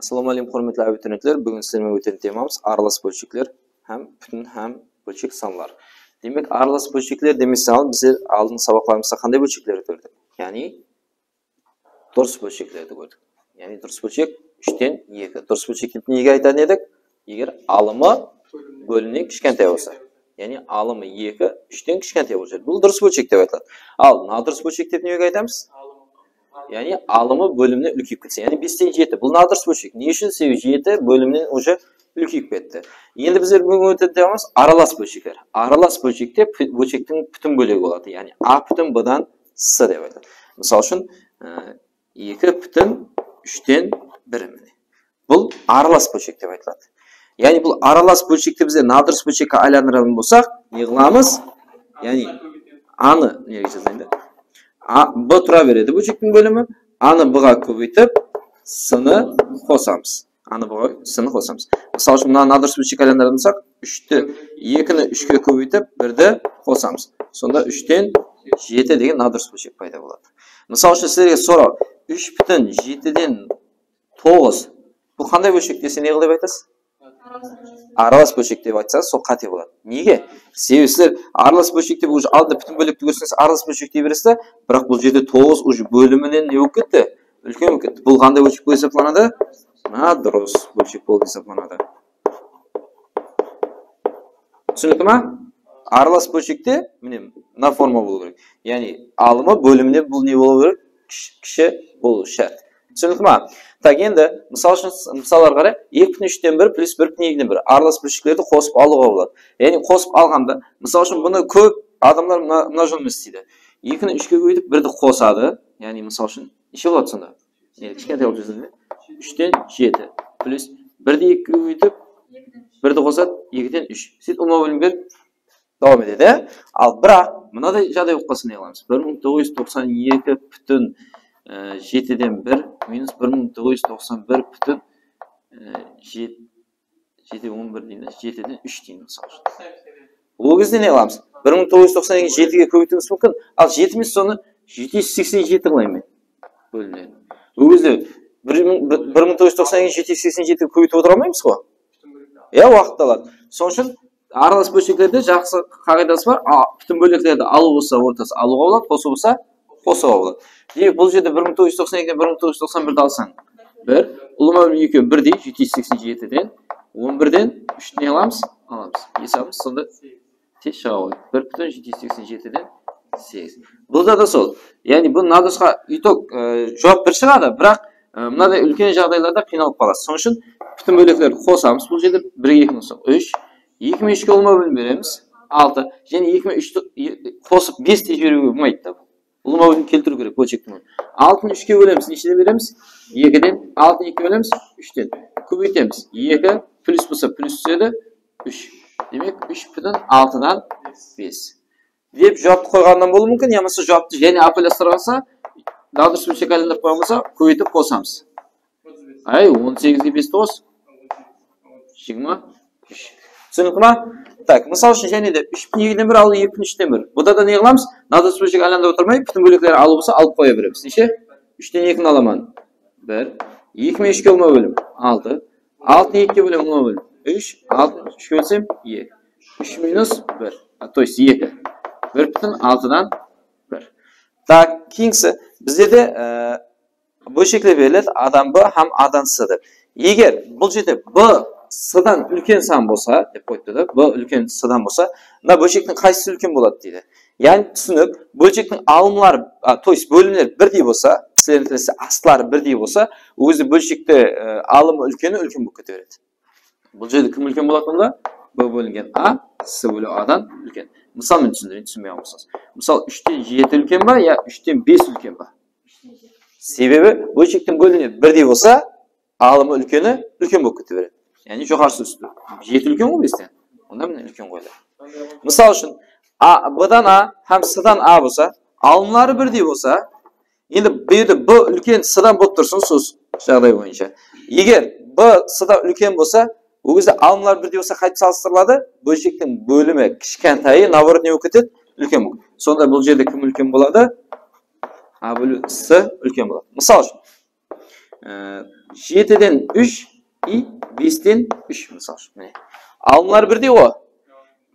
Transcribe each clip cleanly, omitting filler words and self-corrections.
Assalomu alaykum hurmatli abituriyentlar. Bugun sizlarga o'tgan temamiz aralash bölçekler, ham butun ham bölçek sonlar. Demak, aralash bölçekler demisal biz oldin saboqlarimizda qanday bölçeklarni ko'rdik? Ya'ni durs bölçeklarni ko'rdik. Ya'ni durs bölçek 3 dan 2. Durs bölçekni nega aytadi edik? Agar alimi bo'limning kichkantay bo'lsa, ya'ni alimi 2 3 dan kichkantay bo'lsa, bu durs bölçek deb aytiladi. Al, nadurs bölçek deb nega aytamiz? Yani alımı bölümüne ülkeyip gitsin. Yani 5 dan 7. Bu nadurs bölçek. Ne için seviye 7 bölümünün ucu ülkeyip gitti. Şimdi bizler bugün ötedemiz aralash bölçekler. Aralash bölçekte bölçektin bütün bölüğü oladı. Yani A bütün B'dan S deb aytadi. Misal üçün 2 bütün 3 dan 1. Bu aralash bölçek deb aytiladi. Yani bu aralash bölçekte bizler nadurs bölçekке aylantiradigan bo'lsak, ne qilamiz? Yani A'ni nega yozaylik? B tura beradi bölçekning bölümü. A'ni B'ga ko'paytib, S'ni qo'shamiz. A'ni B'ga S'ni qo'shamiz. Misol uchun buni nadurs bölçek aylantirsak, 3ni 2ni 3 ga ko'paytib, 1ni qo'shamiz. Sonda 3 dan 7 degan nadurs bölçek paydo bo'ladi. Misol uchun sizlarga so'rov, 3,7 dan 9 bu qanday bölçek desa ne qilib aytasiz? Aralash bölçek deb aytsangiz, so qat'iy bo'ladi. Nega? Себебі sizlar aralash bölçek deb уже aldı bütün bölükni ko'rsangiz aralash bölçek deb berasizlar, biroq bu yerda 9 уже bölümünün ne bo'lib ketdi? Ulkan bo'lib ketdi. Bu qanday bölçek bo'lib hisoblanadi? Nadurs bölçek bo'lib hisoblanadi. Tushundingmi? Aralash bölçekte mına forma bo'lishi kerak. Ya'ni alimi bölümüne bu ne bo'lishi kerak? Kishi bo'lishi shart. Tushundingmi? Tak endi misollar qara, 2,3 dan 1 plus 1,2 dan 1 aralash bölçeklerni qo'shib olishiga bo'ladi. Ya'ni qo'shib olganda, misol uchun buni ko'p odamlar mnojilma istaydi. 2ni 3 ga qo'yib 1ni qo'shadi. Ya'ni misol uchun ishi bo'ladi shunda. Ya'ni kichkantay bo'lib yoziladi. 3 dan 7 plus 1ni 2 ga qo'yib 1ni qo'shadi 2 dan 3. Siz umumiy bo'limga davom etadi. Al biroq bunday joyda bo'lib qolsa ne qilamiz? 1992 butun 7 dan 1 minus 1991 butun 7 11 deydi. 7 dan 3 deydi misol uchun. Bu bizde ne qilamiz? 1992 7 ga ko'paytirishimiz mumkin. Al 70 soni 787 qilayman. Bo'linadi. Bu bizde 1992 787 ga ko'paytirib o'tira olmaymiz-ku? Ya vaqt oladi. So'ng uchun aralash bölçeklerde yaxshi qoidasi bor. Bütün bölüklerde alu bo'lsa, o'rtasi aluga bo'ladi, qo'shib bo'lsa, qo'shig'a bo'ladi. Demak, bu yerda 1992 dan 1991 alsang, 1 ulama 2 1 deydi 787 dan 11 dan 3 ni olamiz. Hisobimiz sonda tez javob 1,787 dan 8. Burada da sol. Ya'ni bu nadusga yutuq javob bir chiqadi, biroq bunday ulkan joylarda qiynalib qolasiz. So'ng uchun bütün bölüklerni qo'shamiz. Bu yerda 1 ga 2 bo'lsa 3, 2 3 ga ulama bo'lim beramiz. 6. Ya'ni 2 3 qo'shib 5 tez yurib bo'lmaydi. Ulama bo'lim keltirib kerak bölçekni. 6ni 3 ga bo'lamiz, nechini beramiz? 2 dan 6ni 2 ga bo'lamiz, 3 dan. Ko'paytamiz. 2 plus bo'lsa plus tushadi, 3. Demak, 3,6 dan 5. Deb javobni qo'ygandan bo'lishi mumkin, ya'ni javobni yana apellyatsiyalasa, nadurs bölçek aylantirib qo'ygan bo'lsa, ko'paytib qo'shamiz. Ay, 18 ga 5 9. 23. Tushundingmi? Tak, misol uchun yana 3,2 dan 1 al 2,3 dan 1. Bunda da ne qilamiz? Nadurs bölçek aylantirib o'tirmay, bütün bölükleri alib bo'lsa, olib qo'ya beramiz. Necha? 3 dan 2 ni olaman. 1, 2 3 ga ulama bo'lim 6, 6 2 ga bo'lim ulama bo'lim 3, 6 3 ga bo'lsam 2. 3 minus 1. To есть 2. 1,6 dan 1. Tak, keyingisi bizda bölçeklar beriladi, adam B ham A'dan S deb. Agar bu yerda B S'dan ulkan son bo'lsa, deb qo'ydi-da, B ulkan S'dan bo'lsa, bunda bölçekning qaysisi ulkan bo'ladi deydi. Ya'ni tushunib, bölçekning alimlari, to есть bo'limlar birdek bo'lsa, sizlarning aslari birdek bo'lsa, o'zi bölçekda alimi ulkani ulkan bo'lib ketaveradi. Bu yerda kim ulkan bo'ladi bunda? B bo'lingan A, S bo'lingan A'dan ulkan. Misol men tushunmayapsiz. Misol 3 dan 7 ulkan va yo 3 dan 5 ulkan va. Sebebi bölçekning bo'limlari birdek bo'lsa, alimi ulkani ulkan bo'lib ketaveradi. Ya'ni yuqorisi usti. 7 ulkan bo'lib esdan. Unda men ulkan qo'yadi. Misol uchun B'dan A ham S'dan A bo'lsa, alimlari birdek bo'lsa, endi bu yerda B ulkan S'dan bo'lib tursin so'z joy bo'yicha. Agar B S'dan ulkan bo'lsa, o'zida alimlar birdek bo'lsa qayta solishtiriladi, bölçekning bo'limi kichkantayi, navorot ne bo'lib ketadi? Ulkan bo'ladi. Sonda bu yerda kim ulkan bo'ladi? A bo'lib S ulkan bo'ladi. Misol uchun 7'den 3 и 5'ten 3 misal. Mine. Alımlar birde o.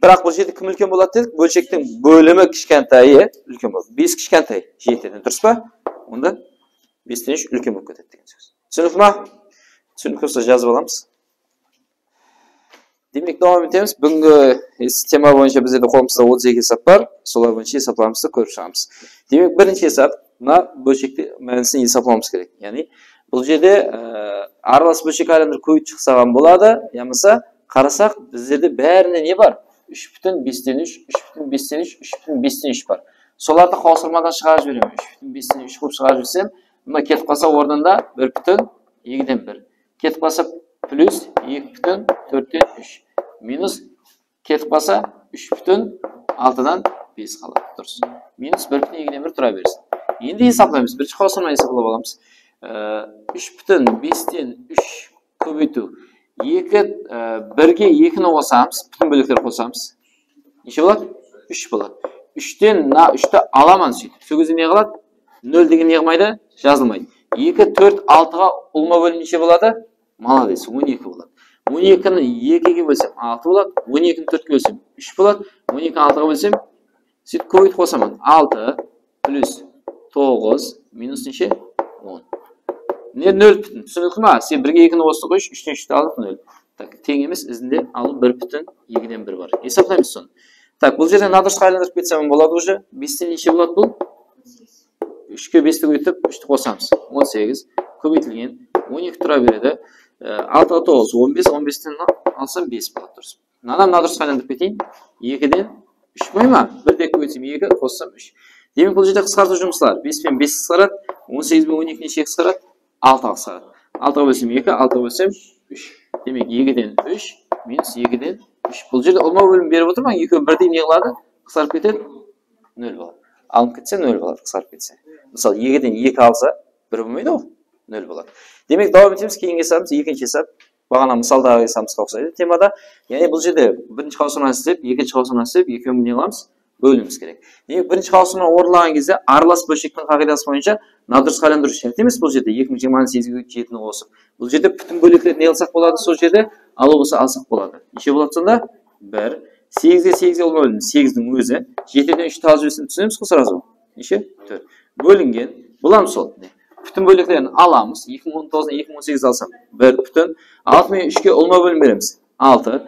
Biroq bu yerda kim ulkan bo'ladi dedik? Bölçekning bölimi kichkantayi ulkan bo'ladi. 5 kichkantay 7'den, durustmi? Unda 5'ten 3 ulkan bo'lib ketadi degan so'z. Tushundingmi? Tushunib bo'lsa yozib olamiz. Demek davom etamiz. Bugungi tema bo'yicha bizda qo'limizda 32 hisob bor. So'lar bo'yicha hisoblarimizni ko'rib chiqamiz. Demek birinchi hisob mana bölçekni ma'nosini hisoblashimiz kerak. Ya'ni bu yerda aralас bölçek aylantirib qo'yib chiqsa ham bo'ladi, yo'qsa qarasak bizda barida ne bor? 3,5'ten 3, 3,5'ten 3, 3,5'ten 3 bor. So'larni qo'shilmadan chiqarib beraman. 3,5'ten 3 qilib chiqarib bersam, bunda ketib qolsa o'rnida 1,2'den 1. Ketib qolsa plus 2,4'ten 3 minus ketib qolsa 3,6'dan 5 qoladi. Durust. Minus 1,2'den 1 tura bersin. Endi hisoblaymiz. Birinchi qo'shilmani hisoblab olamiz. 3,5'ten 3 ko'paytu 2 1 ga 2 ni qo'shamiz, butun bo'laklarni qo'shamiz. Necha bo'ladi? 3 bo'ladi. 3'ten 3 ta olaman сөйтіп. So'gizni ne qiladi? 0 degan yig'maydi, yozilmaydi. 2 4 6 ga ulma bo'lim necha bo'ladi? Молодец, 12 bo'ladi. 12 ni 2 ga bo'lsam 6 bo'ladi. 12 ni 4 ga bo'lsam 3 bo'ladi. 12 ni 6 ga bo'lsam сөйтіп ko'paytib qo'saman. 6 plus 9 minus necha? 10. Ne 0 бүтін. Түсіндіңізме? Сен 1 ге 2 ni qo'shib qo'yish, 3'ten 3'te aldық 0. Так, тең емес, izinde alып 1,2'den 1 var. Hesaplaymiz so'ni. Так, бұл жерден надрышқа aylantirib ketsem болады уже. 5'ten necha bo'ladi бұл? 3 ga 5'te ko'yitib 3'te qo'shamiz. 18 ko'paytirilgan 12 tura beradi. 6 ga 9 15, 15'ten alsam 5 bo'ladi durust. Mana naдрышқа aylantirib keteyim. 2'den 3 qo'yma. 1 dek ko'ysam 2, qo'shsam 3. Demek бұл жерде qisqartу жұмыстар. 5 пен 5 qisqaradi. 18 пен 12 necha qisqaradi? 6 ga qisqaradi. 6 ga bölsem 2, 6 ga bölsem 3. Demek 2'den 3 minus 2'den 3. Бұл жерде olma bölümü berip oturman. 2 1'de ne qiladi? Qisqarib ketadi. 0 bo'ladi. Alınıp ketse 0 bo'ladi, qisqarib ketsa. Misal 2'den 2 alsa 1 bo'lmaydi o. 0 bo'ladi. Demek davom etamiz. Keyingi hesabımız ikinci hesap. Бағана мысалдағы hesabımızға ұқсайды темада. Яғни бұл жерде бірінші қауысымнан істеп, екінші қауысымнан істеп, екеуін не қыламыз? Бөліміз керек. Демек бірінші қауысымнан орындалған кезде аралас бөлшектің қағидасы бойынша надрышқа айландыру шарт емес бұл жерде 2028-ге 7-ні қосып. Бұл жерде бүтін бөліктерді не алсақ болады, сол жерде алу болса алсақ болады. Неше болады сонда? 1 8-ге 8-ге olma bölüm 8'дің өзі 7'den 3 тазы өсін түсінеміз қой сразу. Неше? 4. Бөлінген. Бұлам сол. Bütün bölüklerini alamız. 2019'dan 2018 alsam 1 bütün 6 мен 3'ke olma bölüm veremiz. 6.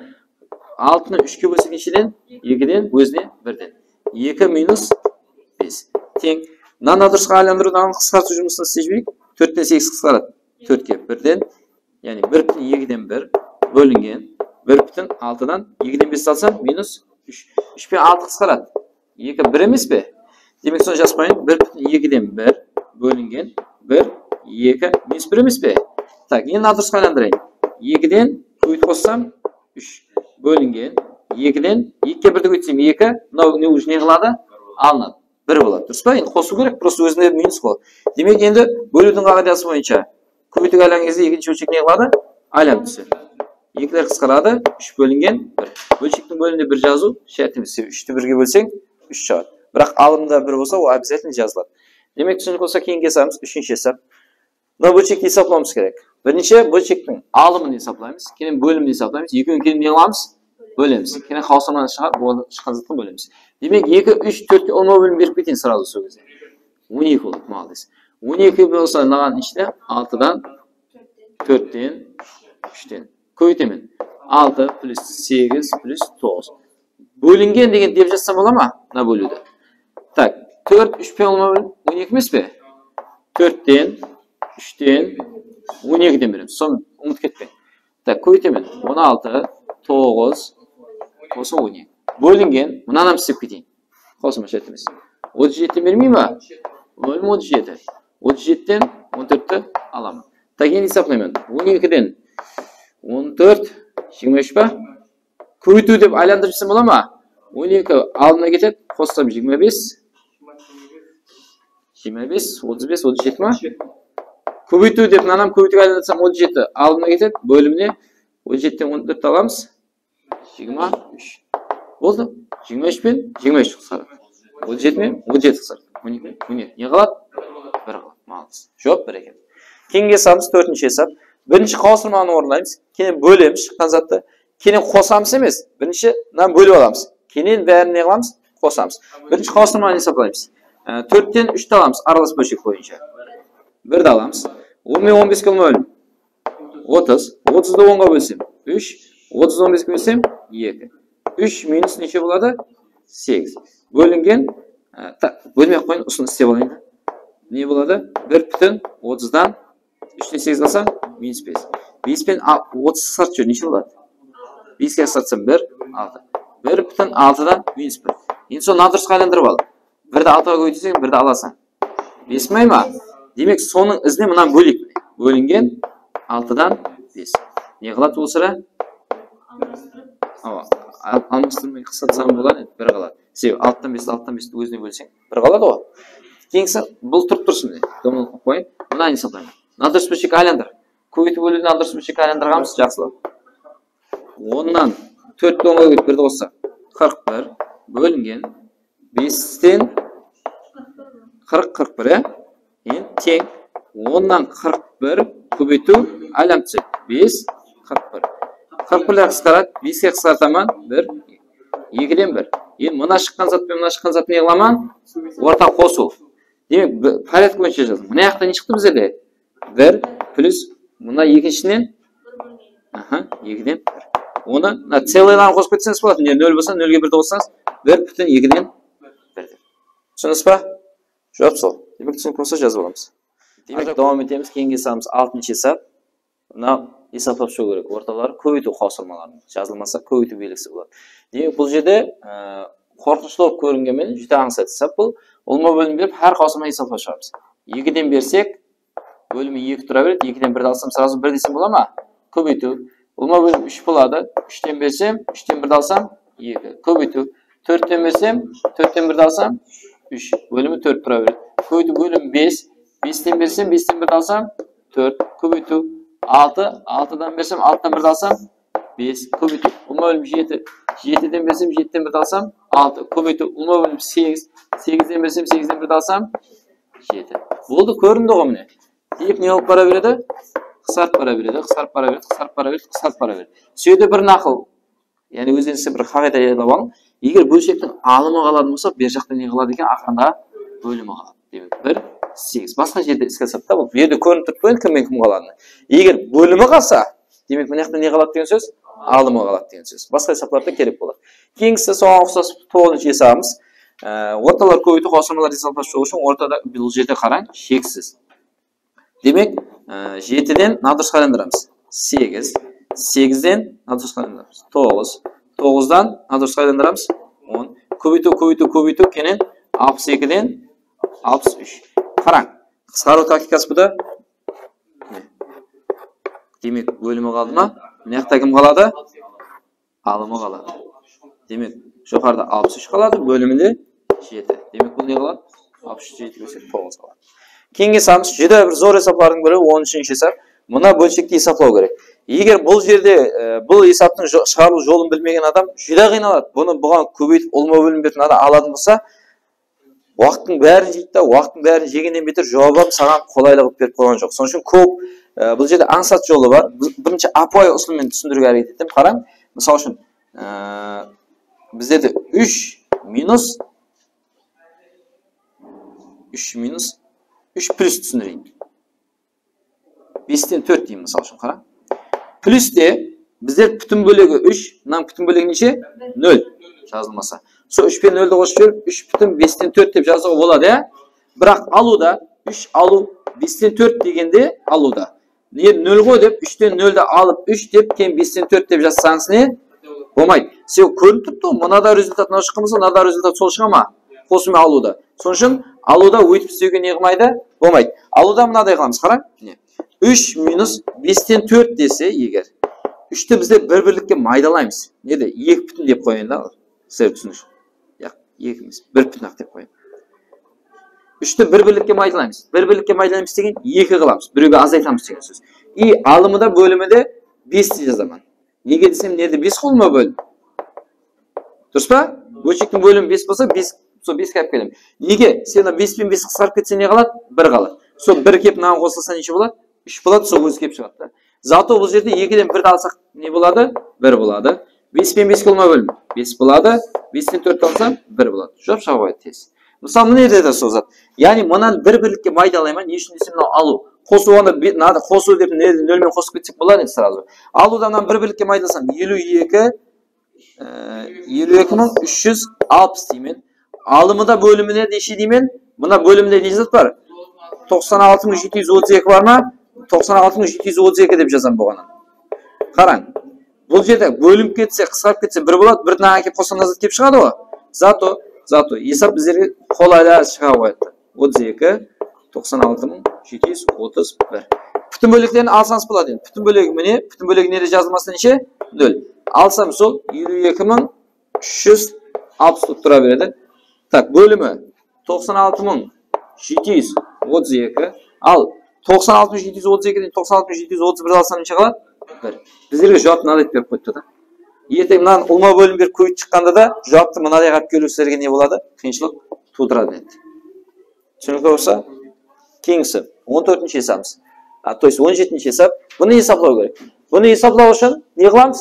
6'nı 3'ke bölsek neçeden? 2'den özüne 1'den. 2 minus 5. Teң. Nadraшқа aylandырудан қысқарту жұмысын істейік. 4'ten 8 қысқарады. 4'ke 1'den. Yani 1 бүтін 2'den 1 bölüngen. 1 бүтін 6'dan 2'den 5 alsam minus 3. 3 пен 6 қысқарады. 2 1 емес пе? Demek sonuç yazmayın. 1 бүтін 2'den 1 bölüngen. 1, 2, minus 1 емес пе? Так, енді надрышқа айландырайын. 2'den көйтіп қоссам 3 бөлінген. 2'den 2'ге 1'ді көйтсем 2, мынау не уже не қылады? Алынады. 1 болады. Дұрыс па? Енді қосу керек, просто өзінде минус болады. Демек енді бөлудің қағидасы бойынша көйтіп айланған кезде екінші бөлшек не қылады? Айланып түседі. 2'лер қысқарады, 3 бөлінген 1. Бөлшектің бөлімінде 1 жазу шарт емес. 3'ті 1'ге бөлсең 3 шығады. Бірақ алымда 1 болса, ол обязательно жазылады. Demek түсінік olsa keyingi hesabımız 3. hesap. Mına bölçekti hesaplamamız gerek. Birinci bölçektin alımını hesaplayımız. Keyin bölümünü hesaplayımız. Екеуін keyin ne alamız? Bölemiz. Keyin қауысымнан шыққан заттың bölemiz. Demek 2, 3, 4'ke olma bölüm berip ketейін сразу сол кезде. 12 olur. Молодец. 12 болса мынаған іште 6'dan 4'ten 3'ten. Көйтемін. 6 plus 8 plus 9. Bölüngen деген деп жазсам бола ма? Мына бөлуді. Так. 4, 3 пен olma bölüm 12 емес пе? 4'ten, 3'ten, 12'den береміз. Соны ұмыт кетпе. Так, көйтемін. 16, 9, осы 12. Бөлінген, мұнан істеп кетейін. Қосыма шарт емес. 37'ten бермей ма? Бөлім 37. 37'ten 14'ті аламын. Так, енді хесаплаймын. 12'den 14, 23 па? Көйту деп айландырып жүрсем бола ма? 12 алдына кетеді, қоссам 25. 25, 35, 37 ма? Көбейту деп мынанам көбейтуге айландырсам 37 алдына кетеді. Бөліміне 37'ten 14 аламыз. 23. Болды. 23 пен 23 қысқарады. 37 мен 17 қысқарады. 12 мен 12. Не қалады? 1 қалады. Молодец. Жоқ, бір екен. Keyingi hesabımız 4-chi hesap. Birinchi qo'shilmani o'rnaymiz. Keyin bo'lamiz chiqqan zatni. Keyin qo'shamiz emas. Birinchidan bo'lib olamiz. Keyin barini ne qilamiz? Qo'shamiz. Birinchi qo'shilmani hisoblaymiz. 4 dan 3 ta olamiz aralash bo'lishik bo'yicha. 1 da olamiz. 10 dan 15 ga bo'l. 30. 30 da 10 ga bo'lsam 3. 30 dan 15 ga bo'lsam 2. 3 minus necha bo'ladi? 8. Bo'lingan bo'lmay qo'ying, usini isteb oling. Ne bo'ladi? 1.30 dan 3 dan 8 qilsam minus 5. 5 dan 30 qisqartib necha bo'ladi? 5 ga qisqartsam 1, 6. 1.6 dan minus 1. Endi son nadirsiz aylantirib ol. 1 da 6 ga qo'ysang 1 da olasan. Besmaymi? Demak, so'ning izini bundan bo'lik. Bo'lingan 6 dan 5. Ne qiladi bo'lsa? Almashtirmay qisqartsam bo'ladi, 1 qoladi. Sen 6 dan 5 o'zini bo'lsang 1 qoladi o. Keyingi бұл turib tursin. Domini qo'yib qo'ying. Buni hisoblayman. Nadirsiz bo'lishga aylantir. Ko'yitib bo'lib nadirsiz bo'lishga aylantirganmiz, yaxshilab. 10 dan 4 dan 10 ga birdi bo'lsa 41 bo'lingan 5 dan 41 endi teng 10 dan 41 ko'paytib aylantirsa 5 41. 41 lar qisqaradi, 5 ga qisqartaman 1 2 dan 1. Endi mana chiqqan zat bilan mana chiqqan zatni yig'laman, o'rtaq qo'shuv. Demek palet bo'yicha yozdim. Mana yoqda ne chiqdi bizga? 1 plus buna ikkinchidan 2 dan 1. Uni целыйlarni qo'shib ketsangiz bo'ladi. 0 bo'lsa 0 ga 1 qo'shsangiz 1.2 dan 1. Tushundingizmi? Javob so'l. Demak, tushunib bo'lsa yozib olamiz. Demak, davom etamiz. Keyingi hisobimiz 6-chi hisob. Buni hisoblab chiqish kerak. O'rtalari ko'paytuv qo'shilmalari. Yozilmasa ko'paytuv belgisi bo'ladi. Demak, bu yerda qo'rqinchli ko'ringan meni juda aniq hisob bu. Olma bölümü bilip her kosma hesaplaşıyoruz. 2'den bersek bölümü 2 turaveradi. 2'den 1 alsam sırası 1 desem bo'ladimi? Ko'paytuv. Olma bölümü 3 bo'ladi. 3'den bersem 3'den 1 alsam 2. Ko'paytuv. 4'den bersem 4'den 1 alsam 3. Bölümü 4 turaveradi. Ko'paytuv bölüm 5. 5'den bersem 5'den 1 alsam 4. Ko'paytuv 6. 6'dan bersem 6'dan 1 alsam 5. Ko'paytuv. Olma bölümü 7. 7'den bersem 7'den 1 alsam 6. Ko'paytuv. Olma bölümü 8. 8'den bersem 8'den 1 alsam 7. Bo'ldi, ko'rindi o'g'imni. Deyip ne olib para beradi? Qisqarib para beradi, qisqarib para beradi, qisqarib para beradi, qisqarib para beradi. Shu yerda bir naql, ya'ni o'zingizga bir qoida yozib oling. Agar bo'lshakdan alimi qoladi bo'lsa, bu yoqda ne qiladi ekan? Aqanda bo'limi qoladi. Demak, 1 8. Boshqa yerda iskasabda bu yerda ko'rinib turibdi, kim qoladi. Agar bo'limi qolsa, demak, bu yoqda ne qoladi degan so'z? Alimi qoladi degan so'z. Boshqa hisoblarda kerak bo'ladi. Keyingisi so'ng o'xshash 9-chi hisobimiz. O'rtalar ko'paytuv qo'shilmalar hisoblash uchun o'rtada bu yerda qarang, cheksiz. Demak, 7 dan nadirsiz aylantiramiz. 8. 8 dan nadirsiz aylantiramiz. 9. 9 dan nadirsiz aylantiramiz. 10. Ko'paytuv keyin 62 dan 63. Qarang, qisqaruv taktikasi bu da. Demak, bo'limi qoldimi? Bu yoqda kim qoladi? Alimi qoladi. Demak, şu yuqorida 63 qoladi, bo'limida 7. Demak, bu ne qiladi? 67 bo'lsa 9 qoladi. Keyingi hisobimiz juda bir zo'r hisoblarning biri 13-chi hisob. Buni bo'lchakda hisoblov kerak. Agar bu yerda bu hisobning chiqaruv yo'lini bilmagan odam juda qiynaladi. Buni bugan ko'paytib olma bo'lim bergan odam oladigan bo'lsa, vaqtning barini yeydi, vaqtning barini yegandan betar javobim sana qolaylik qilib berib qo'ygan yo'q. So'ng uchun ko'p bu yerda ansat yo'li bor. Birinchi apoy usulini tushuntirishga harakat etdim. Qarang, misol uchun bizde 3 minus 3 plus tushuntirayım. 5 dan 4 deyim misol uchun qarang. Plus de bizler bütün bölüğü 3, bundan bütün bölüğü neçe? 0 yazılmasa. So 3 bilan 0'da qo'shib berib 3 butun 5 dan 4 deb yozsa bo'ladi, ya. Biroq aluda 3 alu 5 dan 4 deganda aluda. Ne 0 qo'y deb 3 dan 0 da olib 3 deb keyin 5 dan 4 deb yozsangiz ne? Bo'lmaydi. Siz ko'rib turibdi, mana da rezultat mana chiqmasa, mana da rezultat sol chiqama. Qo'shma aluda. So'ng uchun aluda o'tib sizga ne qilmaydi? Bo'lmaydi. Aluda bunaday qilamiz, qarang. 3 minus 5 dan 4 desa, agar 3 ta bizda bir-birlikka maydalaymiz. Neda? 2 butun deb qo'yinglar. Siz tushunish. Yo'q, 2 emas, 1 butun deb qo'ying. 3 ta bir-birlikka maydalaymiz. Bir-birlikka maydalaymiz degan 2 qilamiz. Biroga azaytamiz degan so'z. Alimida bo'limida 5 yozaman. Nega desam, nerda 5 qolma bo'lim? Durustmi? Bo'lchakning bo'limi 5 bo'lsa, 5 so 5 kelib kelim. Nega? Sen 5 bilan 5 qisqarib ketsa ne qiladi? 1 qoladi. So 1 kelib nan qo'shilsa necha bo'ladi? 3 болады, сол өзі келіп шығады. Зато бұл жерде 2-ден 1-ді алсақ не болады? 1 болады. 5 пен 5 қолма бөлім. 5 болады. 5-тен 4 алсам 1 болады. Жоп шыға қояды тез. Мысалы мына жерде де сол зат. Яғни мынаны бір бірлікке майдалаймын. Не үшін десем, мынау алу. Қосуаны надо қосу деп нөлмен қосып кетсек болады енді сразу. Алудан бір бірлікке майдалсам 52.360 деймін. Алымыда бөліміне неше деймін? Мына бөлімде не зат бар? 96.732 бар ма? 96.732 деп жазам болғанын. Қараң. Бұл жерде бөлім кетсе, қысқарып кетсе 1 болады, 1-ді әкеп қосқан назад кеп шығады ғой. Зато есап біздерге қолайлы шыға қояды. 32 96.731. Бүтін бөліктерін алсаңыз болады. Бүтін бөлігі міне, бүтін бөлігі неде жазылмасы неше? 0. Алсам сол 52.360 тұра береді. Так, бөлімі 96.732. Ал 96.732-ден 96.731 алсам неше қалады? 1. Біздерге жауапты мынадай беріп қойды да. Ертең мынаны ұлма бөлім беріп көйт шыққанда да жауапты мынадай қалып келушілерге не болады? Қиыншылық тудырады еді. Түсінікті болса, кейінгісі 14-ші есабымыз. То есть 17-ші есап. Бұны есаплау керек. Бұны есаплау үшін не қыламыз?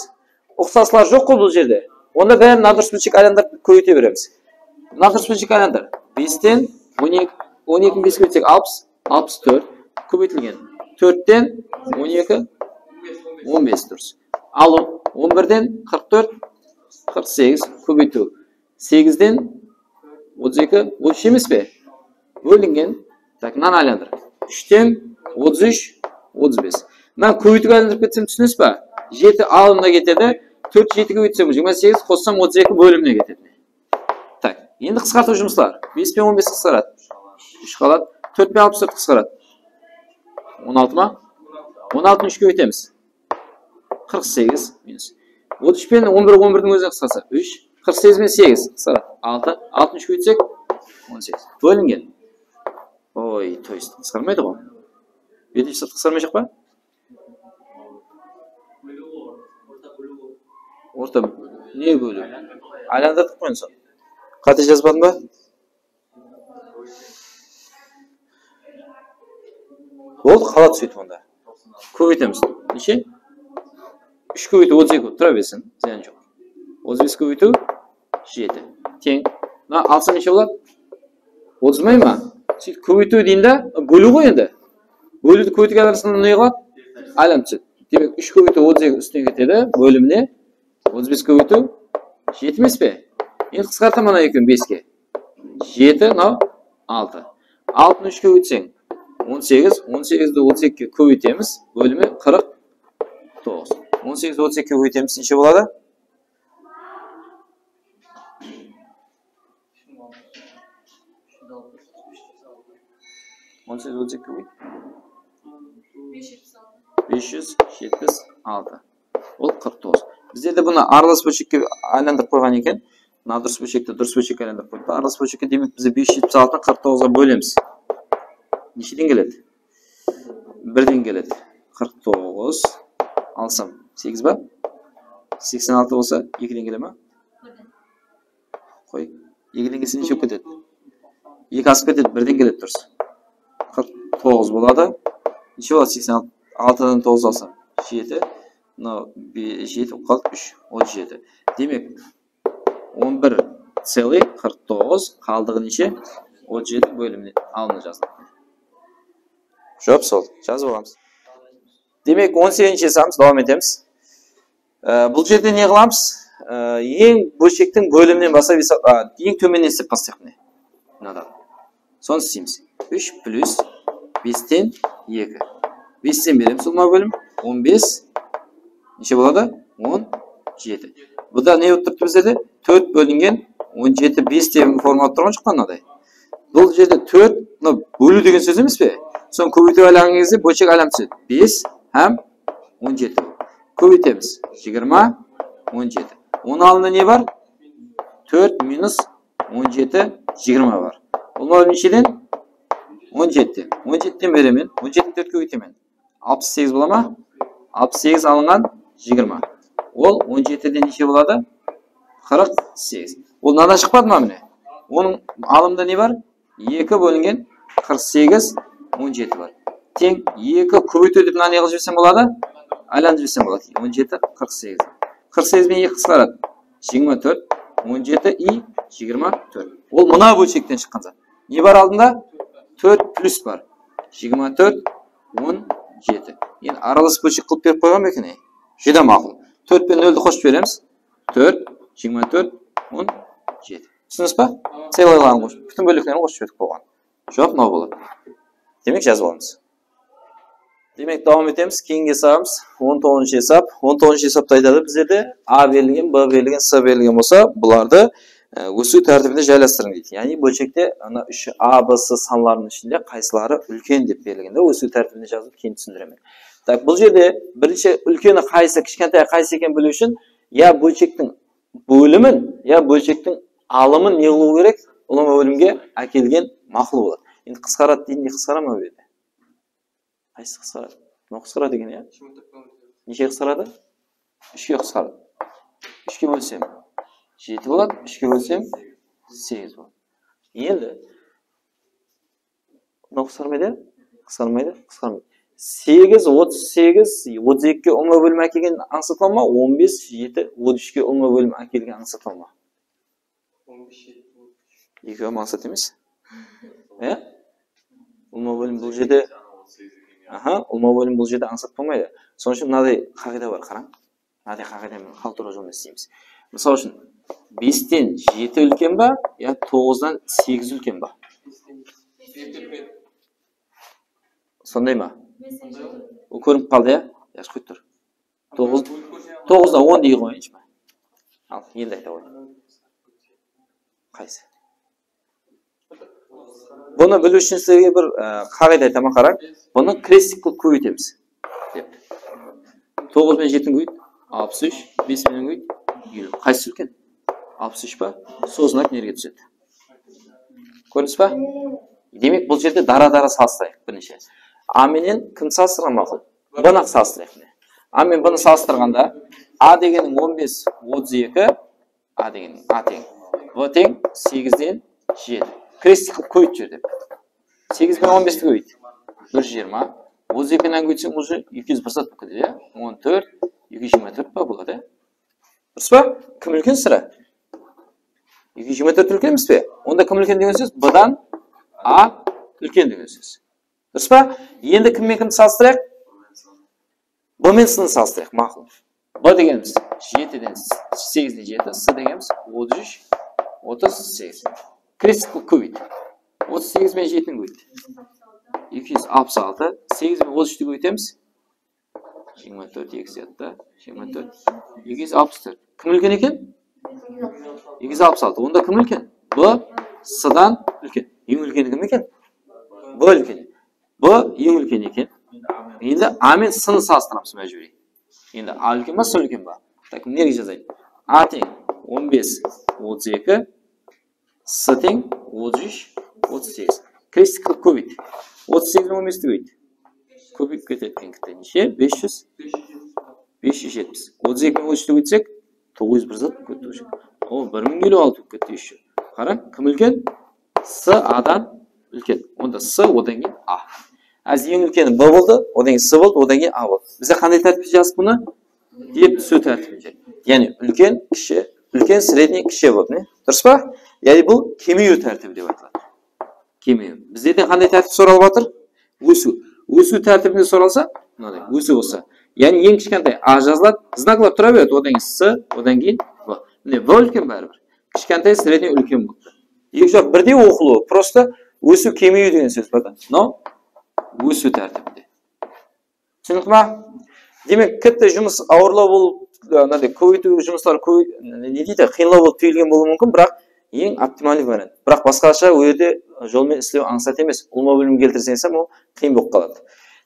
Ұқсастылар жоқ қой бұл жерде. Онда бәрін надырыс бөлшек айландарды көйте береміз. Надырыс бөлшек айландар 5-тен 12-ні 5-ке өтсек 60, 64 көбейтілген. 4-тен 12, 15 дұрыс. Алу 11-ден 44, 48 көбейту. 8-ден 32, 33 емес пе? Бөлінген. Так, мынаны айландыр. 3-тен 33, 35. Мынаны көбейтуге айландырып кетсем түсінесіз ба? 7 алымына кетеді. 4 7-ге өтсем 28, қоссам 32 бөліміне кетеді. Так, енді қысқарту жұмыстар. 5 пен 15 қысқарады. 3 қалады. 4 пен 64 қысқарады. 16 ма? 16-ны 3-ке өтеміз. 48 минус. 33 пен 11-дің өзіне қысқарса 3. 48 мен 8 қысқарады. 6. 6-ны 3-ке өтсек 18. Бөлінген. Ой, то есть қысқармайды ғой. Бетінші сат қысқармай шық па? Орта не бөлу? Айландырдық қойын сон. Қате жазбадың ба? Болды, қалады сөйтіп онда. Көбейтеміз. Неше? 3 көбейту 32 тұра берсін. Зиян жоқ. 35 көбейту 7. Тең. Алсам неше болады? 30 ма? Сөйтіп көбейту дейін да, бөлу ғой енді. Бөлуді көбейтуге арасында не қылады? Айланып түседі. Демек 3 көбейту 32 үстіне кетеді. Бөліміне 35 көбейту 7 емес пе? Енді қысқартам ана екен 5-ке. 7, 6. 6-ны 3-ке өтсең 18, 18-ді 32-ке көбейтеміз. Бөлімі 49. 18-ді 32-ке көбейтеміз. Неше болады? 18-32 көбейт. 576. Ол 49. Біздерде бұны аралас бөлшекке айландырып қойған екен. Мына дұрыс бөлшекті дұрыс бөлшекке айландырып қойды. Аралас бөлшекке демек бізде 576-ны 49-ға бөлеміз. Нешеден келеді? 1-ден келеді. 49 алсам 8 ба? 86 болса 2-ден келе ма? Қой. 2-ден келсе неше кетеді? 2 асып кетеді, 1-ден келеді дұрыс. 49 болады. Неше болады 86-дан 9 алсам? 7. 7 қалды 3. 17. Демек 11,49 қалдығы неше? 17 бөліміне алынды жазылды. Жоқ сол. Жазып оламыз. Демек 18-ші есамыз, давам етеміз. Бұл жерде не қыламыз? Ең бөлшектің бөлімінен бастап ең төмен есеп бастайық міне. Мынада. Соны істейміз. 3 плюс 5-тен 2. 5-тен береміз ұлма бөлім. 15. Неше болады? 17. Бұда не өттірді біздерде? 4 бөлінген 17, 5 деген формат тұрған шыққан мынадай. Бұл жерде 4, бөлу деген сөз емес пе? Соны көбейту айлаған кезде бөлшек айланып түседі. 5 һәм 17. Көбейтеміз. 20, 17. 10 алында не бар? 4 минус 17, 20 бар. Ол нешеден? 17. 17-тен беремен. 17-тен 4 көбейтемен. 68 бола ма? 68 алынған 20. Ол 17-ден неше болады? 48. Ол мынада шықпады ма міне? Оның алымда не бар? 2 бөлінген 48, 17 бар. тең 2 көбейту деп мынаны не қылып жіберсем болады? Айландырып жіберсем болады. 17, 48. 48 мен 2 қысқарады. 24, 17 и 24. Ол мына бөлшектен шыққан зат. Не бар алдында? 4 плюс бар. 24, 17. Енді аралас бөлшек қылып беріп қойған ба екен? Жүдә мақұл. 4 пен 0-ді қосып береміз. 4, 24, 17. Түсінесіз ба? Целыйларын қосып, бүтін бөліктерін қосып жібердік болған. Жоқ, мынау болады. Демек жазып аламыз. Демек давам етеміз. Кейінгі хесабымыз 19 хесап. 19 хесапта айтады біздерде А берілген, Б берілген, С берілген болса, бұларды өсу тәртібінде жайластырың дейді. Яғни бөлшекте ана 3 А, Б, С санларының ішінде қайсылары үлкен деп берілгенде өсу тәртібінде жазып кейін түсіндіремін. Так, бұл жерде бірінші үлкені қайсы, кішкентай қайсы екен білу үшін, я бөлшектің бөлімін, я бөлшектің алымын не қылу керек? Ұлама бөлімге әкелген мақұл болады. Енді қысқарады дейінде қысқара ма беді? Қайсы қысқарады? Мынау қысқарады екен, я? Неше қысқарады? 3-ке қысқарады. 3-ке бөлсем 7 болады, 3-ке бөлсем 8 болады. Енді мынау қысқармайды? Қысқармайды? Қысқармайды. 8, 38, 32-ке ұлма бөлім әкелген аңсатылма ма? 15, 7, 33-ке ұлма бөлім әкелген аңсатылма ма? 2 мақсат емес. Ұлма бөлім бұл жерде ұлма бөлім бұл жерде аңсат болмайды. Соның үшін мынадай қағида бар, қараң. Мынадай қағидамен халтура жолмен істейміз. Мысалы үшін 5-тен 7 үлкен ба, я 9-дан 8 үлкен ба? Сондай ма? Ол көрініп қалды, я? Яш қойып тұр. 9-дан 10 дей қойыншы ма? Ал, енді айта қой. Қайсы? Бұны білу үшін сізге бір қағида айтама қараң. Бұны крестик қылып көбейтеміз. 9 мен 7 көбейт, 63, 5 мен көбейт, 50. Қайсы үлкен? 63 па? Созынат нерге түседі. Көрініз ба? Демек бұл жерде дара-дара салыстырайық бірінші. А менен кім салыстырған мақұл? Бұны салыстырайық. А мен бұны салыстырғанда А дегенің 15, 32, А дегенің А тең. В тең 8-ден 7. Крестик қылып көйт жер деп. 8 пен 15-ті көйт. 120. 32-нен көйтсең уже 201 болып кетеді. 14, 224 ба болады. Дұрыс па? Кім үлкен сірә? 224 үлкен емес пе? Онда кім үлкен деген сөз? Б-дан А үлкен деген сөз. Дұрыс па? Енді кіммен кімді салыстырайық? Б-мен С-ны салыстырайық. Мақұл. Б дегеніміз 7-ден 8-ден 7, С дегеніміз 33, 38. Крестик көбейт. 38 мен 7-ні көбейт. 266. 8 мен 33-ті көбейтеміз. 24, 27, 24, 264. Кім үлкен екен? 266. Онда кім үлкен? Б, С-дан үлкен. Ең үлкені кім екен? Б үлкен. Б ең үлкен екен. Енді А мен С-ны салыстырамыз мәжбүри. Енді А үлкен ба, С үлкен ба? Так, нерге жазайын? А тең 15, 32, С тең 33, 38. Крестик қылып көбейт. 38 мен 15-ті көбейт. Көбейіп кететін кітті. Неше? 500, 570. 32 мен 13-ті көйтсек, 900 көтті. О, 1056 көтті еще. Қараң, кім үлкен? С А-дан үлкен. Онда С, одан кейін А. Әз ең үлкені Б болды, одан кейін С болды, одан кейін А болды. Бізде қандай тәртіпте жазып бұны? Деп түсу тәртіпінде. Яғни үлкен, кіші, үлкен, средний, кіші болды. Дұрыс па? Яғни бұл кемею тәртібі деп айтылады. Кемею. Біздерден қандай тәртіп сұралып жатыр? Өсу. Өсу тәртібінде сұралса, мынадай, өсу болса. Яғни ең кішкентай А жазылады, знаклап тұра береді, одан кейін С, одан кейін В. Міне В үлкен бәрібір. Кішкентай, средний, үлкен болды. Екі жоқ бірдей оқылуы, просто өсу кемею деген сөз бар да. Но өсу тәртібінде. Түсінікті ма? Демек, кітті жұмыс ауырлау болып, көбейту жұмыстар не дейді, қиынлау болып түйілген болуы мүмкін, бірақ ең оптимальный вариант. Бірақ басқаша өйде жолмен істеу аңсат емес. Ұлма бөлім келтірсеңсем, ол қиын болып қалады.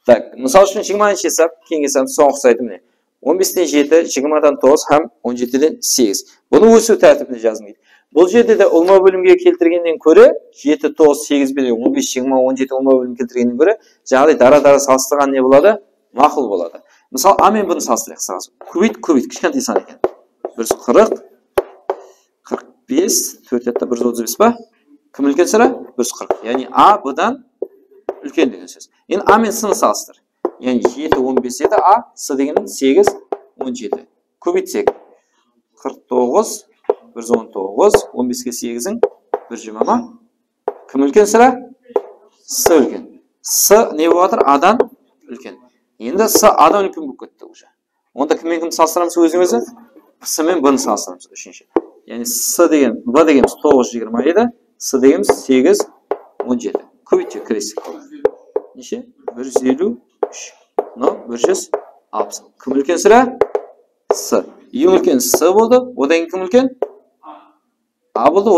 Так, мысал үшін 20-ші хесап, кейінгі хесап соңғы ұқсайды міне. 15-ден 7, 20-дан 9 һәм 17-ден 8. Бұны өсу тәртібінде жазым дейді. Бұл жерде де ұлма бөлімге келтіргеннен көрі, 7, 9, 8 бен 15, 20, 17 ұлма бөлім келтіргеннен көрі, жаңағыдай дара-дара салыстырған не болады? Мақұл болады. Мысалы, А мен бұны салыстырайық сразу. Көбейт, кішкентай сан екен. 140, 45, 4 135 ба? Кім үлкен сірә? 140. Яғни А, Б-дан үлкен деген сөз. Енді А мен С-ны салыстыр. Яғни 7 15 еді, А, С дегеннің 8 17. Көбейтсек 49 119 15-ге 8-ің 120 ма? Кім үлкен сірә? С үлкен. С не болып жатыр? Адан үлкен. Енді С Адан үлкен болып кетті уже. Онда кіммен кімді салыстырамыз өзіңізі? С мен Б-ны салыстырамыз үшінші. Яғни С деген Б дегеніміз 920 еді, С дегеніміз 8 17. Көбейтсек кіресік. Неше? 153. Мынау 160. Кім үлкен сірә? С. Ең үлкен С болды. Одан кейін кім үлкен? А болды.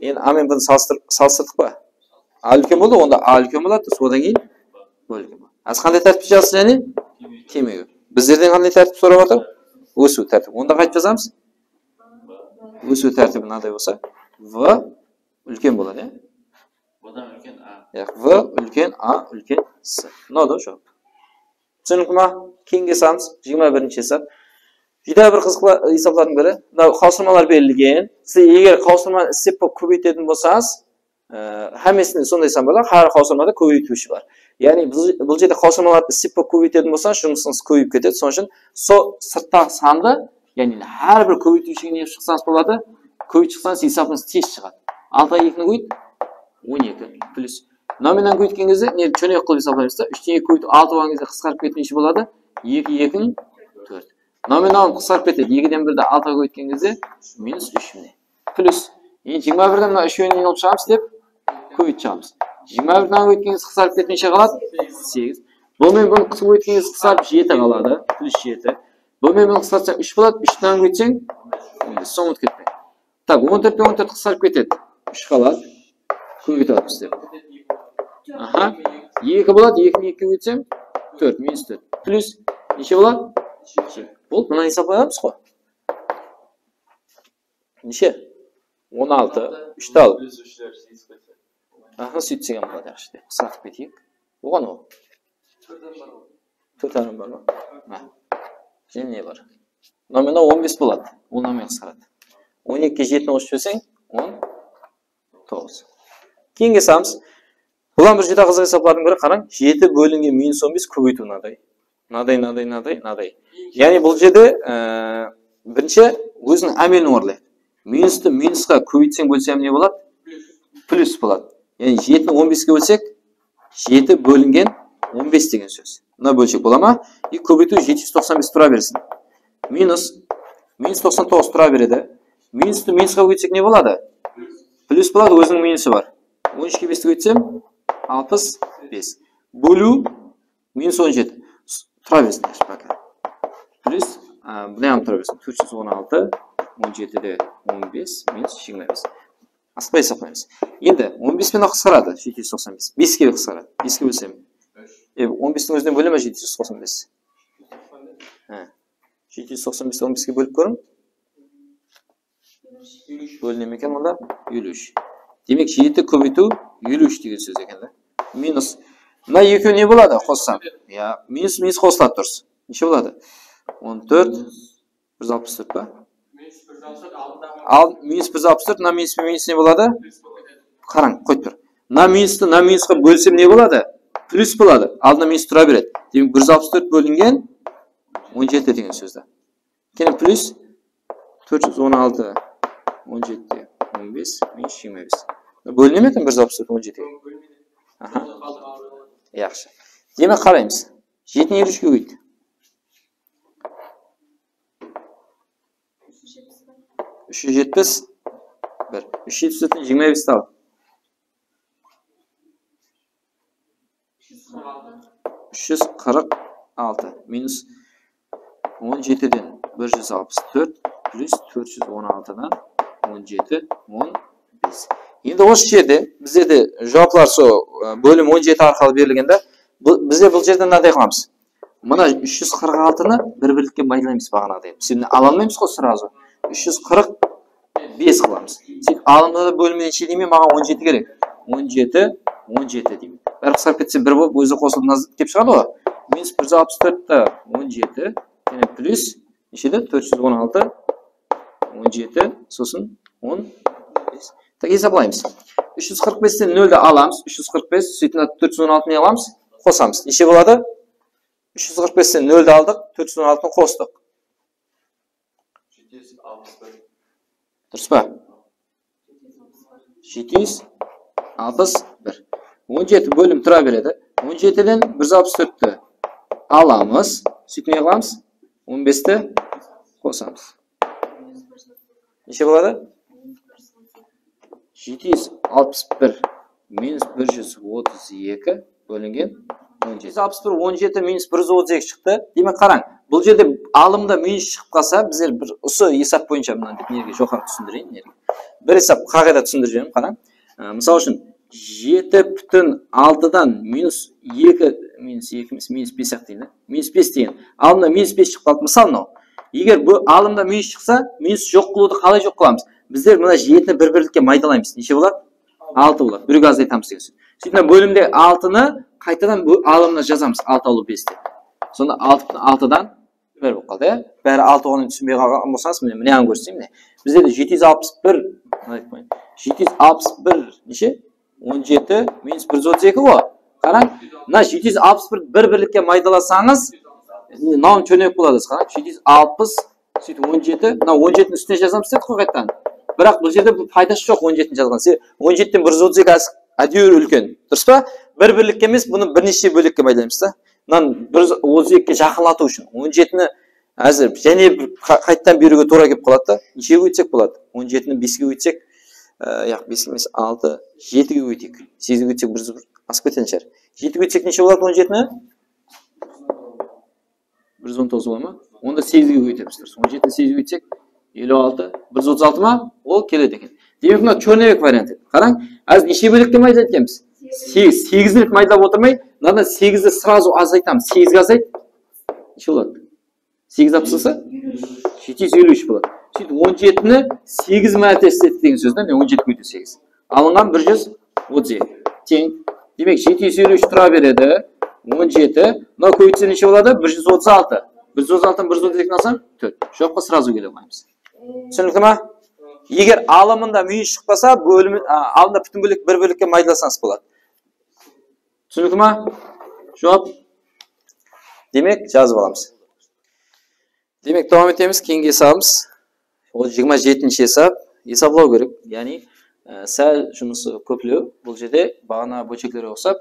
Енді А мен Б-ны салыстырдық па? А үлкен болды, онда А үлкен болады, содан кейін Б үлкен болады. Аз қандай тәртіп жазасыз және? Кемеге. Біздерден қандай тәртіп сұрап отыр? Өсу тәртібі. Онда қайтып жазамыз? Өсу тәртібі мынадай болса, В үлкен болады, е? Одан үлкен А. В үлкен А үлкен С. Мынау жауап. Түсінікті ма? Кейінге саламыз. 21-ші есеп. Жүдә бір қызық есептардың бірі. Мынау қаусырмалар берілген. Сіз егер қаусырманы істеп көбейтетін болсаңыз, Həmməsində sonda hesab var, hər qausurmada көбейтуші бар. Яғни бұл жерде қаусырмаларды істеп көбейтетін болсаңыз, жұмысыңыз көбейіп кетеді. Соның үшін сол сырттағы санды, яғни әрбір көбейтушіге не шықсаңыз болады, көбейтіп шықсаңыз есебіңіз тез шығады. 6-ға 2-ні көбейт 12 плюс. Номинан көбейткен кезде не чөнек қылып есептаймыз да, 3-тен 2 көбейтіп 6 болған кезде қысқарып кеткенше болады 2 4. Номинал қысқарып кетеді. 2-ден 1-ді 6-ға көбейткен кезде минус 3 міне. Плюс 21-ден мына 3-ні алып шығамыз деп көбейтіп шығамыз. 21-ден көбейткен кезде қысқарып кеткенше қалады 8. Бұнымен бұны көбейткен кезде қысқарып 7 қалады, плюс 7. Бұнымен бұны қысқартсаң 3 болады, 3-ден көбейтсең 15. Соң ұмытып кетпей. Так, 14-пен 14 қысқарып кетеді. 3 қалады. Көбейтіп алып істеп. Аха. 2 болады, 2-ні 2-ге көбейтсем 4, минус 4. Плюс неше болады? 2. Болды, мына есептаймыз ғой. Неше? 16, 3-ті алып. Аха, сөйтсеген болады жақсы. Қысқартып кетейік. Оған ол? 4 адам бар ма? Және не бар? Номина 15 болады. Ол номен қысқарады. 12-ке 7-ні қосып жіберсең 19. Кейінге саламыз. Бұлан бір жеті қызық есептардың бірі қараң. 7 бөлінген минус 15 көбейту надай. Надай. Яғни бұл жерде бірінші өзінің әмелін орындайды. Минусты минусқа көбейтсең бөлсем не болады? Плюс болады. Яғни 7-ні 15-ге бөлсек, 7 бөлінген 15 деген сөз. Мына бөлшек бола ма? И көбейту 795 тұра берсін. Минус 99 тұра береді. Минусты минусқа көбейтсек не болады? Плюс болады, өзінің минусы бар. 13-ке 5-ті көбейтсем 65. Бөлу минус 17. Тұра берсін. Плюс бұнайам тұра берсін. 416, 17-де 15, минус 25. Асықпай есептаймыз. Енді 15-пен қысқарады 795. 5-ке қысқарады. 5-ке бөлсем. 15-дің өзінен бөлеме 795. 795-ті 15-ке бөліп көрің. Бөліне мекен онда 53. Демек 7 көбейту 53 деген сөз екен. Минус. Мына екеу не болады? Қоссам. Минус қосылады дұрыс. Неше болады? 14, 164 па? Ал минус 164, на минус не болады? Қараң, қойып тұр. На минусқа бөлсем не болады? Плюс болады. Алдына минус тұра береді. Демек 164 бөлінген 17 деген сөзді. Кені плюс 416, 17, 15, минус 25. Бөліне ме екен 164, 17? Яқшы. Демек қараймыз. 7-ні 53-ге көйді. 371, 374-ні 25 алып. 346 минус 17-ден 164 плюс 416-дан 17, 15. Енді осы жерде біздерде жауаплар сол бөлім 17 арқылы берілгенде, бізде бұл жерде мынадай қыламыз. Мына 346-ны бір-бірлікке байлаймыз бағанағыдай. Біз ала алмаймыз ғой сразу. 345 қыламыз. Сен алымда бөлімнен шедейме маған 17 керек. 17 деймін. Бәрі қысқарып кетсе бір болып өзі қосылып кеп шығады ғой. Минус 164-та 17, және плюс нешеді? 416, 17, сосын 15. Так, есептаймыз. 345'ten 0'ді аламыз. 345, сөйтін 416'ны аламыз. Қосамыз. Неше болады? 345'ten 0'ді алдық, 416'ны қостық. Дұрыс па? 761. 17 бөлім тұра береді. 17-ден 164-ті аламыз. Сөйтін аламыз. 15-ті қосамыз. Неше болады? 761 минус 132 бөлінген 17. 761 минус 132 шықты. Демек қараң, бұл жерде алымда минус шығып қалса, біздер бір ұсы есап бойынша мұнан нерге жоғары түсіндірейін. Бір есап қағида түсіндірейін, қараң. Мысал үшін 7,6-дан минус 2, минус 5 ақтейін. Минус 5 деген. Алымда минус 5 шығып қалды. Мысал мынау. Егер бұл алымда минус шықса, минус жоқ қылуды қалай жоқ қыламыз? Біздер мына 7-ні бір-бірлікке майдалаймыз. Неше болады? 6 болады. Бүрге азайтамыз деген сөз. Сөйтіп бөлімде 6-ны қайтадан алымына жазамыз. 6 алу 5-те. Сонда 6-дан 1 болып қалды. Бәрі 6 оғанын түсінбей қалған болсаңыз, міне аңы көрсетейін. Бізде 761 неше? 17 минус 132 ғой. Қараң, мына 761 бір-бірлікке майдаласаңыз, мынауын чөнек болады. Қараң, 760 сөйтіп 17, мына 17-ні үстіне жазамыз деді қой қайттан. Бірақ бұл жерде пайдасы жоқ 17-ні жазған. 17-тен 132 әдеуір үлкен. Дұрыс па? Бір-бірлікке емес, бұны бірнеше бөлікке майдаймыз да. Мынаны 132-ке жақынлату үшін 17-ні әзір және қайттан беруге тура келіп қалады да. Нешеге өйтсек болады? 17-ні 5-ге өйтсек, 5-ге емес 6, 7-ге өйтек. 8-ге өйтсек бір асып кететін шығар. 7-ге өйтсек неше болады 17-ні? 119 бола ма? Онда 8-ге өйтеміз. 17-ні 8-ге өйтсек 56, 136 ма? Ол келеді екен. Демек мына чорнебек варианты. Қараң, әз неше бөлікке майда етеміз? 8-лік майдап отырмай, мынадан 8-ді сразу азайтамыз. 8-ге азайт. Неше болады? 8 апсылса? 753 болады. Сөйтіп 17-ні 8 мәрте істетті деген сөзді, мен 17 көйті 8. Алынған 132. Тең. Демек 753 тұра береді. 17. Мына көйтсе неше болады? 136. 136-дан 132-ні алсам 4. Жоққа сразу келе қоймыз. Түсінікті ма? Егер алымында минус шықпаса, алымда бүтін бөлік бір бөлікке майдаласаңыз болады. Түсінікті ма? Жауап. Демек, жазып аламыз. Демек, давам етеміз, кейінгі есабымыз. Ол 27-ші есап. Есаплау керек. Яғни, сәл жұмысы көплеу. Бұл жерде бағана бөлшектерге ұқсап,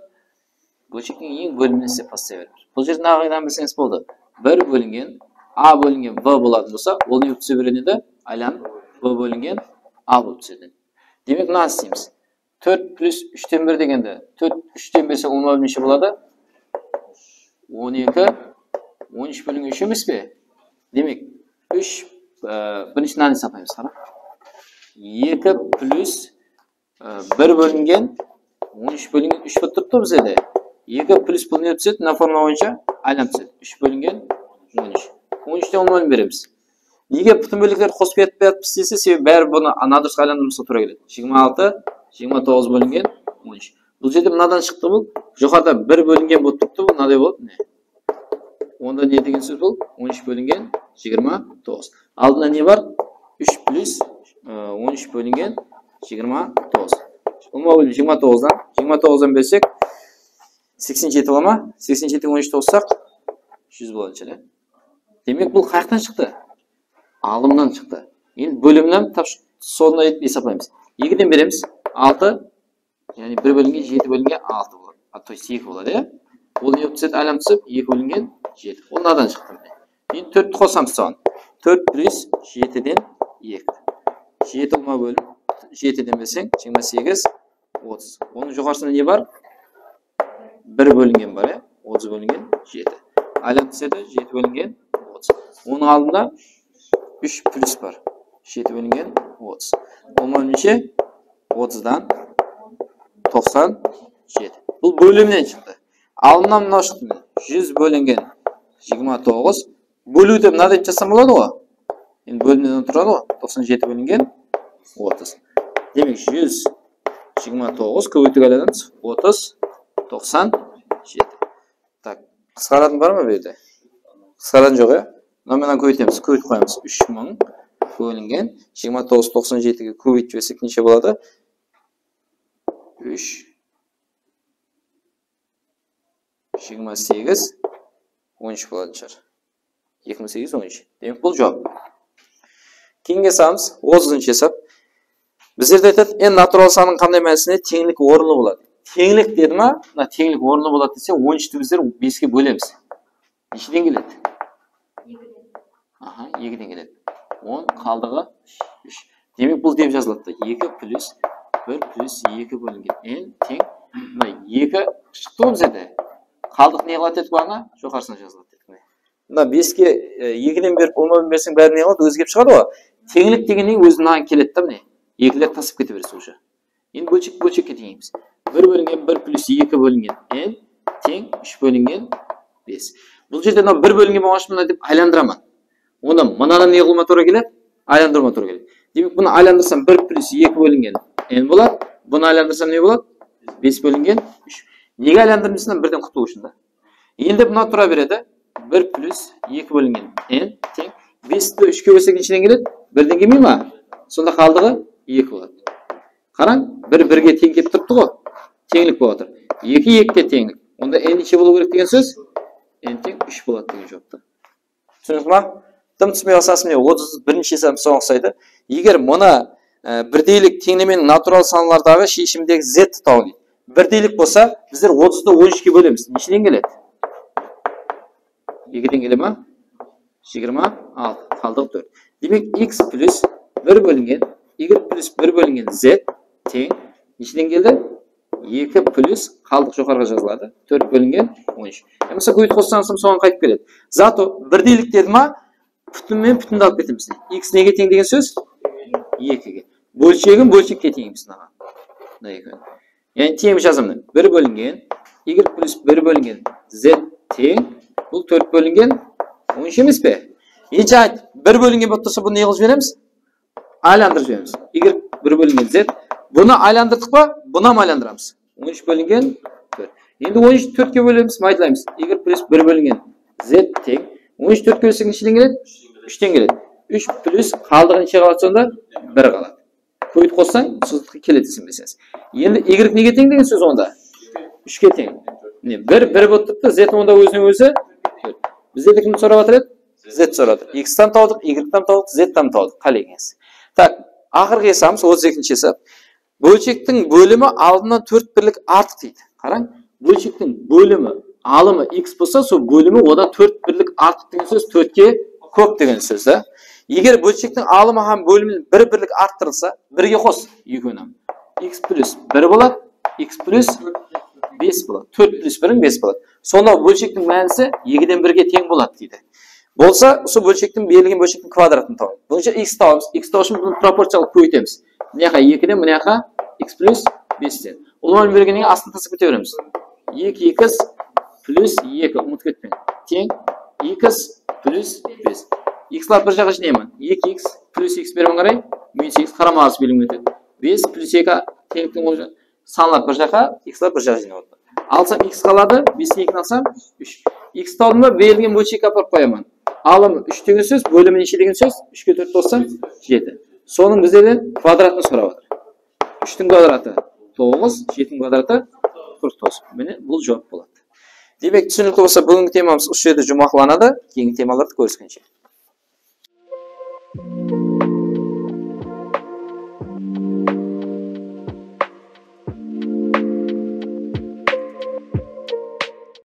бөлшектің ең бөліміне істеп бастай береміз. Бұл жерде қағидадан білсеңіз болды. 1 бөлінген А бөлінген В болады болса, ол не түсе береді? Айлан В бөлінген А болып түседі. Демек, мына істейміз. 4 плюс 3-тен 1 дегенде 4 3-тен берсек ол неше болады? 12 13 бөлінген 3 емес пе? Демек, 3 бірінші наны сапаймыз, қара. 2 плюс 1 бөлінген 13 бөлінген 3 болып тұрды бізде. 2 плюс бұл не түседі? Мына формула бойынша айлан түседі. 3 бөлінген 13. 13-те 10 бөлін береміз. Неге бүтін бөліктер қосып кетпейатпыз десе, себебі бәрі бұны дұрыс айландырмызға тура келеді. 26, 29 бөлінген 13. Бұл жерде мынадан шықты бұл. Жоғарыда 1 бөлінген болып тұрды, бұл мынадай болды. Онда не деген сөз бұл? 13 бөлінген 29. Алдында не бар? 3 плюс 13 бөлінген 29. Ұлма бөлім 29-дан. 29-дан берсек 87 бола ма? 87-ге 13 тоссақ 100 болады шеле. Демек, бұл қаяқтан шықты? Алымнан шықты. Енді бөлімнен соңына есаплаймыз. 2-ден береміз 6, яғни 1 бөлінген 7 бөлінген 6 болады. То есть 2 болады. Ол не түседі? Айлам түсіп 2 бөлінген 7. Ол надан шықты. Енді 4 қосамыз соған. 4 плюс 7-ден 2. 7 ұлма бөлім. 7-ден берсең 28, 30. Оның жоғарысында не бар? 1 бөлінген бар, 30 бөлінген 7. Айлам түседі 7 бөлінген 30. Оның алдында 3 плюс бар. 7 бөлінген 30. Ол неше? 30-дан 97. Бұл бөлімнен шықты. Алымнан мынау шықты. 100 бөлінген 29. Бөлуді мынадай жасам болады ғой. Енді бөлімнен тұрады ғой. 97 бөлінген 30. Демек 129 көбейтуге айладыңыз. 30, 97. Так, қысқаратын бар ма берді? Қысқаратын жоқ, е? Номинан көбейтеміз, көбейтіп қоямыз. 3000 бөлінген 29, 97-ге көбейтіп жіберсек неше болады? 3 28 13 bo'ladi chiqar. 28 13. Demak bu javob. Keyingi hisobimiz 30-hisob. Bizlarda aytadi, en natural sonning qanday ma'nosida tenglik o'rni bo'ladi. Tenglik dedimi? Mana tenglik o'rni bo'ladi desa 13 ni bizlar 5 ga bo'lamiz. Nechidan keladi? 2 dan keladi. 10 qoldig'i 3. Demak bu deb yoziladi. 2 plus 1 plus 2 bo'lingan n teng. Mana 2 chiqdi bizda. Qoldiq ne qiladi deb qo'yana? Shu qarsini yoziladi. Mana 5 ga 2 dan berib 10 bersang bari ne qiladi? O'zgarib chiqadi-ku. Tenglik deganing o'zidan keladi-da mana. 2lar tasib ketaversa o'sha. Endi bo'lchakka tengimiz. 1 bo'lingan 1 plus 2 bo'lingan n teng 3 bo'lingan 5. Bu yerda 1 bo'lingan bo'lganish bilan deb aylantiraman. Uni mana ne qilma to'g'ri keladi? Aylantirma to'g'ri keladi. Demak buni aylantirsam 1 plus 2 bo'lingan n bo'ladi. Buni aylantirsam ne bo'ladi? 5 bo'lingan 3. Nega aylantirmasdan birdan qilib qo'yishda? Endi buni to'ra beradi. 1 plus 2 bo'lingan n teng 5 ni 3 ga bo'lsak nechidan keladi? 1 dan kelmaymi? Sonda qoldig'i 2 bo'ladi. Qarang, 1 1 ga teng kelib turibdi-ku. Tenglik bo'ladir. 2 2 ga tenglik. Unda n necha bo'lishi kerak degan so'z? N teng 3 bo'ladi degan javobda. Tushundingizmi? Tim tushmay asosimni 31-hisob so'rasaydi, agar mana birdeylik tenglemening natural sonlardagi shishimdagi z tog'li. Birdeylik bo'lsa, bizlar 30 da 13 ga bo'lamiz. Nechidan keladi? 2 dan keladimi? 26 qoldiq 4. Demak x plus 1 bo'lingan y plus 1 bo'lingan z teng nechidan keldi? 2 plus qoldiq yuqoriga yoziladi. 4 bo'lingan 13. Mesela qo'yib qo'ysangiz so'ng qaytib keladi. Zato birdeylik dedimi? Putunmen putunni olib ketamiz. X nega teng degan so'z? 2 ga. Bo'lchagim bo'lchakka tengimiz mana. Ya'ni teng yozamiz. 1 bo'lingan y plus 1 bo'lingan z teng bu 4 bo'lingan 13 emasmi? Necha 1 bo'lingan bo'lib tursa buni yig'ib beramiz? Aylantirib beramiz. Y 1 bo'lingan z. Buni aylantirdik-ku, buni ham aylantiramiz. 13 bo'lingan 4. Endi 13 4 ga bo'lamiz, maydalaymiz. Y plus 1 bo'lingan z teng 13 4 ga bo'lsak nechidan keladi? 3 dan keladi. 3 plus qoldig'i necha qoladi sonda? 1 qoladi. Qo'yib qo'ysang, sizga keladi desangiz. Endi y nega teng degan so'z onda? 3 ga teng. Ne 1 1 bo'lib turibdi, z onda o'zining o'zi. Bizda kim so'rayapti? Z so'radi. X dan topdik, Y dan topdik, Z dan topdik. Qalagingiz. Tak, oxirgi hisobimiz 32-hisob. Bo'lchakning bo'limi oldindan 4 birlik ortiq deydi. Qarang, bo'lchakning bo'limi olimi x bo'lsa, shu bo'limi oda 4 birlik ortiq degan so'z 4 ga ko'p degan so'z-da. Agar bo'lchakning olimi ham bo'limini 1 birlik orttirilsa, 1 ga qo'sh yukunam. X plus 1 bo'ladi, x plus 5 bo'ladi. 4 plus 1 5 bo'ladi. Sonda bo'lchakning ma'nosi 2 dan 1 ga teng bo'ladi deydi. Bo'lsa, shu bo'lchakning berilgan bo'lchakning kvadratini topamiz. Buncha x topamiz. X topishimiz buni proporsional qo'yamiz. Bu yoqqa 2 dan, bu yoqqa x plus 5 dan. Ularni berganiga aslini tasib ketaveramiz. 2x plus 2 unutib ketmang. Teng x plus 5. X lar bir yoqqa ishlayman. 2x plus x berman qarang. Minus x qaramasiz belgilab o'tadi. 5 plus 2 tenglikning o'zi sonlar bir yoqqa, x lar bir yoqqa ishlayapti. Alsam x qoladi, 5 ni 2 alsam 3. X topdim, berilgan bo'lchakka olib qo'yaman. Alimi 3 degan so'z, bo'limi necha degan so'z? 3 ga 4 bo'lsa 7. So'ning bizdan kvadratni so'rayapti. 3 ning kvadrati 9, 7 ning kvadrati 49. Mana bu javob bo'ladi. Demak, tushunarli bo'lsa, bugungi temamiz o'sha yerda jumoqlanadi. Keyingi temalarda ko'rishguncha.